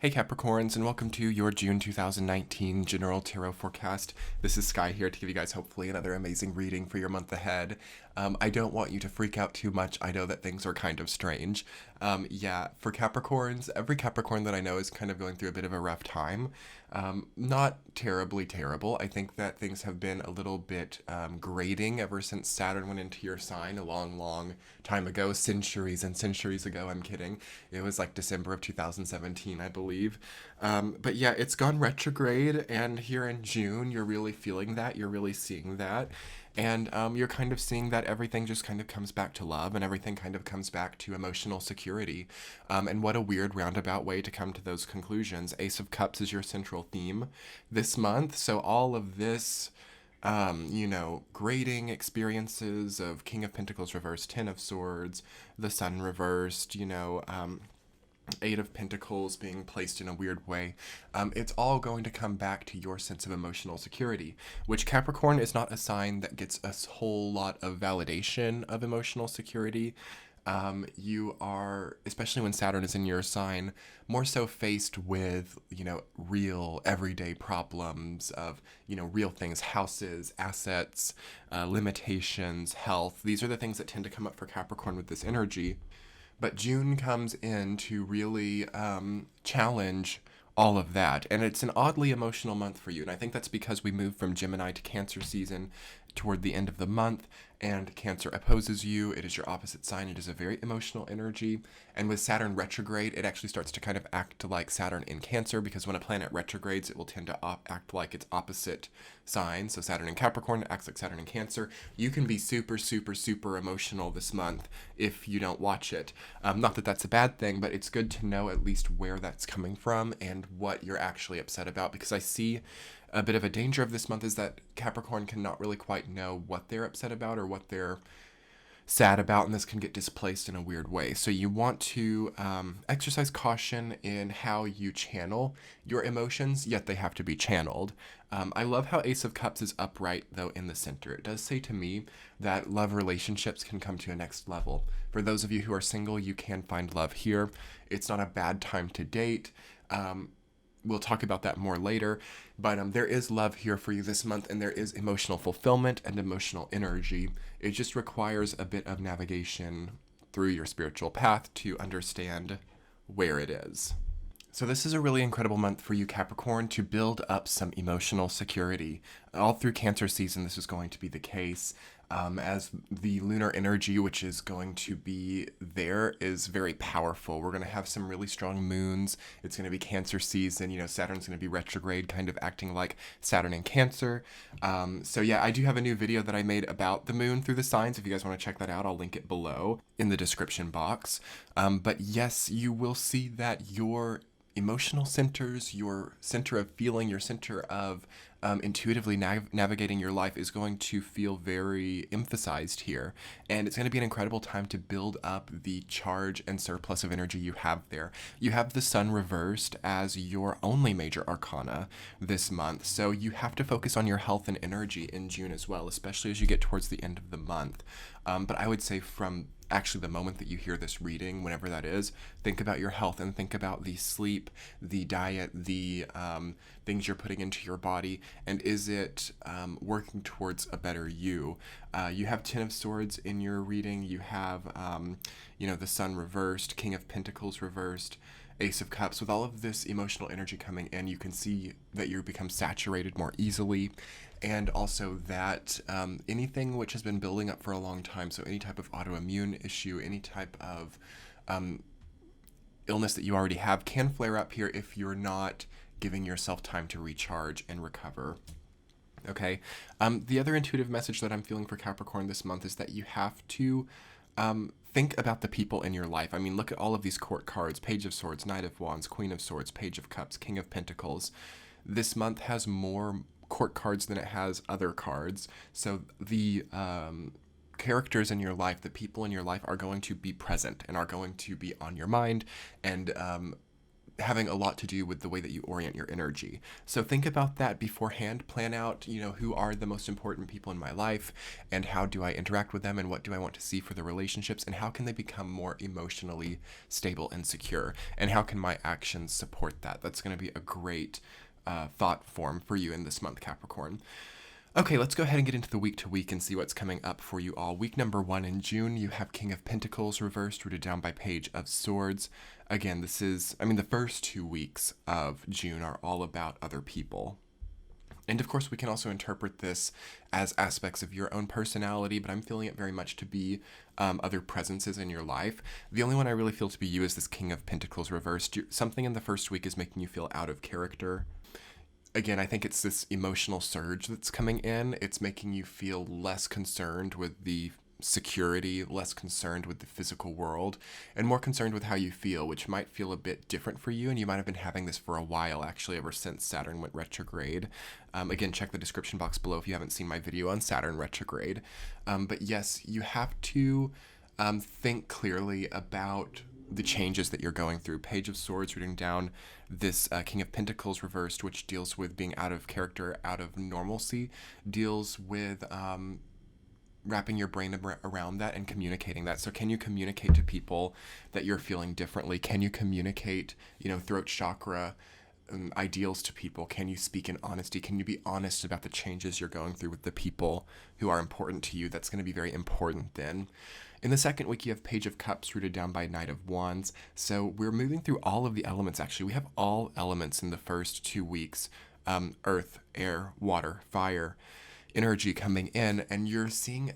Hey Capricorns, and welcome to your June 2019 General Tarot Forecast. This is Sky here to give you guys hopefully another amazing reading for your month ahead. I don't want you to freak out too much. I know that things are kind of strange. For Capricorns, every Capricorn that I know is kind of going through a bit of a rough time. Not terribly terrible. I think that things have been a little bit grating ever since Saturn went into your sign a long time ago, centuries and centuries ago. I'm kidding. It was like December of 2017, I believe. But yeah, it's gone retrograde, and here in June, you're really feeling that. You're really seeing that. And you're kind of seeing that everything just kind of comes back to love, and everything kind of comes back to emotional security. And what a weird roundabout way to come to those conclusions. Ace of Cups is your central theme this month. So all of this, grading experiences of King of Pentacles reversed, Ten of Swords, the Sun reversed, Eight of Pentacles being placed in a weird way. It's all going to come back to your sense of emotional security, which Capricorn is not a sign that gets a whole lot of validation of emotional security. You are, especially when Saturn is in your sign, more so faced with, real everyday problems of, real things, houses, assets, limitations, health. These are the things that tend to come up for Capricorn with this energy. But June comes in to really challenge all of that. And it's an oddly emotional month for you. And I think that's because we move from Gemini to Cancer season toward the end of the month, and Cancer opposes you. It is your opposite sign. It is a very emotional energy. And with Saturn retrograde, it actually starts to kind of act like Saturn in Cancer, because when a planet retrogrades, it will tend to act like its opposite sign. So Saturn in Capricorn acts like Saturn in Cancer. You can be super, super, super emotional this month if you don't watch it. Not that that's a bad thing, but it's good to know at least where that's coming from and what you're actually upset about, because I see a bit of a danger of this month is that Capricorn cannot really quite know what they're upset about or what they're sad about, and this can get displaced in a weird way. So you want to exercise caution in how you channel your emotions, yet they have to be channeled. I love how Ace of Cups is upright, though, in the center. It does say to me that love relationships can come to a next level. For those of you who are single, you can find love here. It's not a bad time to date. We'll talk about that more later, but there is love here for you this month, and there is emotional fulfillment and emotional energy. It just requires a bit of navigation through your spiritual path to understand where it is. So this is a really incredible month for you, Capricorn, to build up some emotional security. All through Cancer season, this is going to be the case. As the lunar energy, which is going to be there, is very powerful. We're going to have some really strong moons. It's going to be Cancer season. Saturn's going to be retrograde, kind of acting like Saturn in Cancer. I do have a new video that I made about the moon through the signs. If you guys want to check that out, I'll link it below in the description box. But yes, you will see that your emotional centers, your center of feeling, your center of intuitively navigating your life is going to feel very emphasized here. And it's going to be an incredible time to build up the charge and surplus of energy you have there. You have the Sun reversed as your only major arcana this month. So you have to focus on your health and energy in June as well, especially as you get towards the end of the month. But I would say from actually the moment that you hear this reading, whenever that is, think about your health and think about the sleep, the diet, the things you're putting into your body, and is it working towards a better you? You have Ten of Swords in your reading. You have, the Sun reversed, King of Pentacles reversed, Ace of Cups. With all of this emotional energy coming in, you can see that you become saturated more easily, and also that anything which has been building up for a long time, so any type of autoimmune issue, any type of illness that you already have, can flare up here if you're not giving yourself time to recharge and recover. Okay. The other intuitive message that I'm feeling for Capricorn this month is that you have to think about the people in your life. I mean, look at all of these court cards: Page of Swords, Knight of Wands, Queen of Swords, Page of Cups, King of Pentacles. This month has more court cards than it has other cards. So the characters in your life, the people in your life, are going to be present and are going to be on your mind, and having a lot to do with the way that you orient your energy. So think about that beforehand. Plan out, who are the most important people in my life and how do I interact with them and what do I want to see for the relationships and how can they become more emotionally stable and secure and how can my actions support that. That's going to be a great thought form for you in this month, Capricorn. Okay, let's go ahead and get into the week to week and see what's coming up for you all. Week number 1 in June, you have King of Pentacles reversed, rooted down by Page of Swords. Again, the first 2 weeks of June are all about other people. And of course, we can also interpret this as aspects of your own personality, but I'm feeling it very much to be other presences in your life. The only one I really feel to be you is this King of Pentacles reversed. Something in the first week is making you feel out of character. Again, I think it's this emotional surge that's coming in. It's making you feel less concerned with the security, less concerned with the physical world, and more concerned with how you feel, which might feel a bit different for you. And you might have been having this for a while, actually, ever since Saturn went retrograde. Again, check the description box below if you haven't seen my video on Saturn retrograde. But yes, you have to think clearly about the changes that you're going through. Page of Swords rooting down this King of Pentacles reversed, which deals with being out of character, out of normalcy, deals with wrapping your brain around that and communicating that. So can you communicate to people that you're feeling differently? Can you communicate, throat chakra ideals to people? Can you speak in honesty? Can you be honest about the changes you're going through with the people who are important to you? That's going to be very important then. In the second week, you have Page of Cups rooted down by Knight of Wands. So we're moving through all of the elements, actually. We have all elements in the first 2 weeks. Earth, air, water, fire, energy coming in. And you're seeing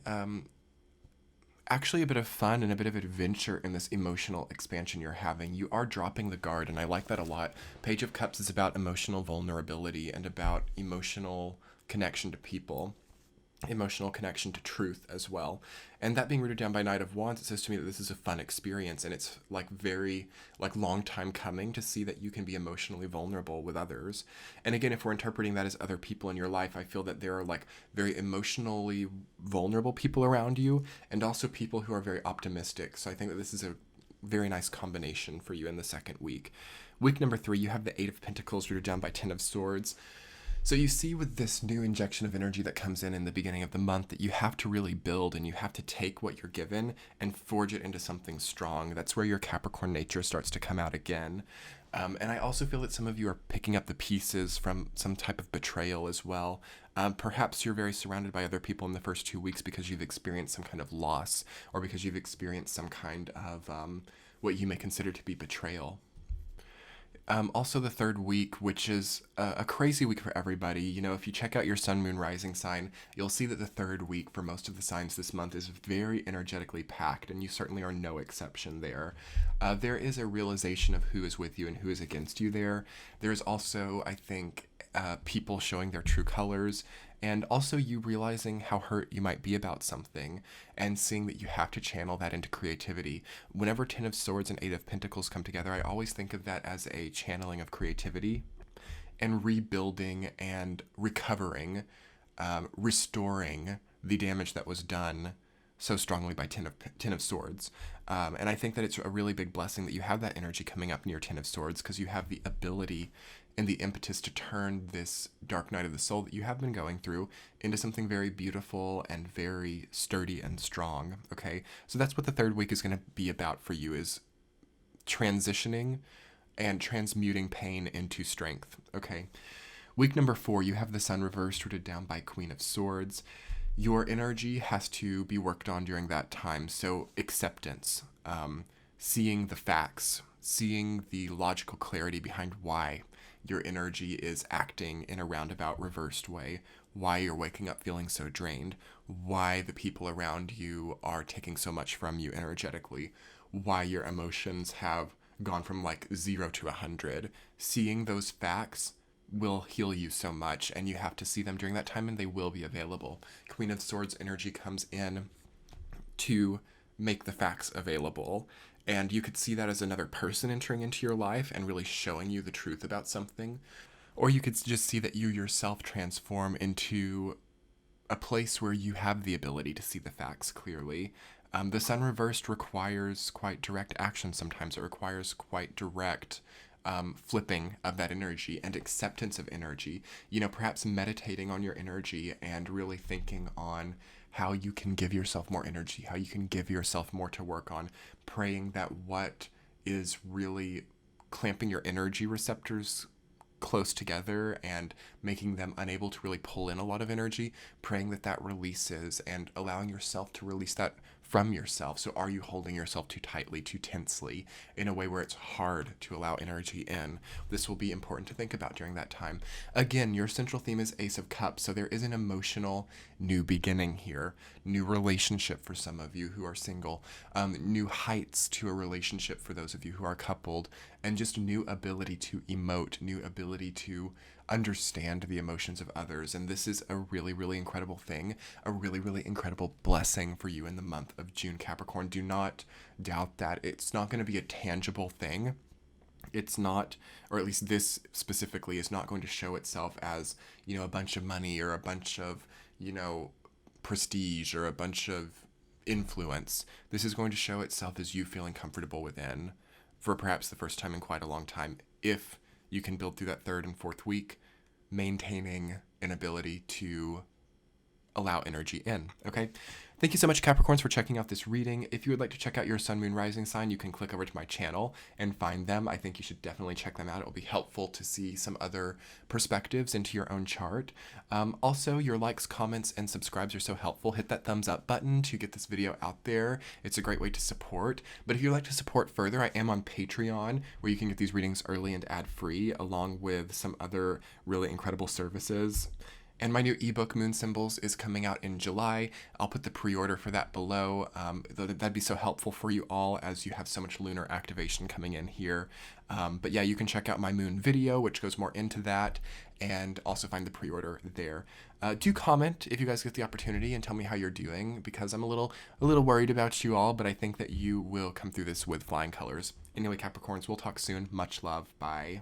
actually a bit of fun and a bit of adventure in this emotional expansion you're having. You are dropping the guard, and I like that a lot. Page of Cups is about emotional vulnerability and about emotional connection to people. Emotional connection to truth as well. And that being rooted down by Knight of Wands, it says to me that this is a fun experience and it's very long time coming to see that you can be emotionally vulnerable with others. And again, if we're interpreting that as other people in your life, I feel that there are very emotionally vulnerable people around you and also people who are very optimistic. So I think that this is a very nice combination for you in the second week. Week number 3, you have the 8 of Pentacles rooted down by 10 of Swords. So you see with this new injection of energy that comes in the beginning of the month that you have to really build and you have to take what you're given and forge it into something strong. That's where your Capricorn nature starts to come out again. And I also feel that some of you are picking up the pieces from some type of betrayal as well. Perhaps you're very surrounded by other people in the first 2 weeks because you've experienced some kind of loss or because you've experienced some kind of what you may consider to be betrayal. Also the third week, which is a crazy week for everybody. If you check out your sun, moon, rising sign, you'll see that the third week for most of the signs this month is very energetically packed, and you certainly are no exception there. There is a realization of who is with you and who is against you there. There's also, I think, people showing their true colors, and also you realizing how hurt you might be about something and seeing that you have to channel that into creativity. Whenever 10 of Swords and 8 of Pentacles come together, I always think of that as a channeling of creativity and rebuilding and recovering, restoring the damage that was done so strongly by 10 of Swords. And I think that it's a really big blessing that you have that energy coming up near 10 of Swords because you have the ability and the impetus to turn this dark night of the soul that you have been going through into something very beautiful and very sturdy and strong, okay? So that's what the third week is going to be about for you, is transitioning and transmuting pain into strength, okay? Week number 4, you have the Sun reversed, rooted down by Queen of Swords. Your energy has to be worked on during that time, so acceptance, seeing the facts, seeing the logical clarity behind why your energy is acting in a roundabout reversed way, why you're waking up feeling so drained, why the people around you are taking so much from you energetically, why your emotions have gone from 0 to 100. Seeing those facts will heal you so much, and you have to see them during that time, and they will be available. Queen of Swords energy comes in to make the facts available. And you could see that as another person entering into your life and really showing you the truth about something. Or you could just see that you yourself transform into a place where you have the ability to see the facts clearly. The Sun reversed requires quite direct action sometimes. It requires quite direct flipping of that energy and acceptance of energy. You know, perhaps meditating on your energy and really thinking on how you can give yourself more energy, how you can give yourself more to work on, praying that what is really clamping your energy receptors close together and making them unable to really pull in a lot of energy, praying that that releases and allowing yourself to release that from yourself. So are you holding yourself too tightly, too tensely, in a way where it's hard to allow energy in? This will be important to think about during that time. Again, your central theme is Ace of Cups, so there is an emotional new beginning here, new relationship for some of you who are single, new heights to a relationship for those of you who are coupled, and just new ability to emote, new ability to understand the emotions of others. And this is a really, really incredible thing, a really, really incredible blessing for you in the month of June, Capricorn. Do not doubt that. It's not going to be a tangible thing. It's not, or at least this specifically is not going to show itself as, you know, a bunch of money or a bunch of, you know, prestige or a bunch of influence. This is going to show itself as you feeling comfortable within for perhaps the first time in quite a long time, if you can build through that third and fourth week, maintaining an ability to allow energy in. Okay. Thank you so much, Capricorns, for checking out this reading. If you would like to check out your sun, moon, rising sign, you can click over to my channel and find them. I think you should definitely check them out. It will be helpful to see some other perspectives into your own chart. Also, your likes, comments, and subscribes are so helpful. Hit that thumbs up button to get this video out there. It's a great way to support. But if you'd like to support further, I am on Patreon, where you can get these readings early and ad-free, along with some other really incredible services. And my new ebook, Moon Symbols, is coming out in July. I'll put the pre-order for that below. That'd be so helpful for you all, as you have so much lunar activation coming in here. But yeah, you can check out my moon video, which goes more into that, and also find the pre-order there. Do comment if you guys get the opportunity and tell me how you're doing, because I'm a little worried about you all, but I think that you will come through this with flying colors. Anyway, Capricorns, we'll talk soon. Much love. Bye.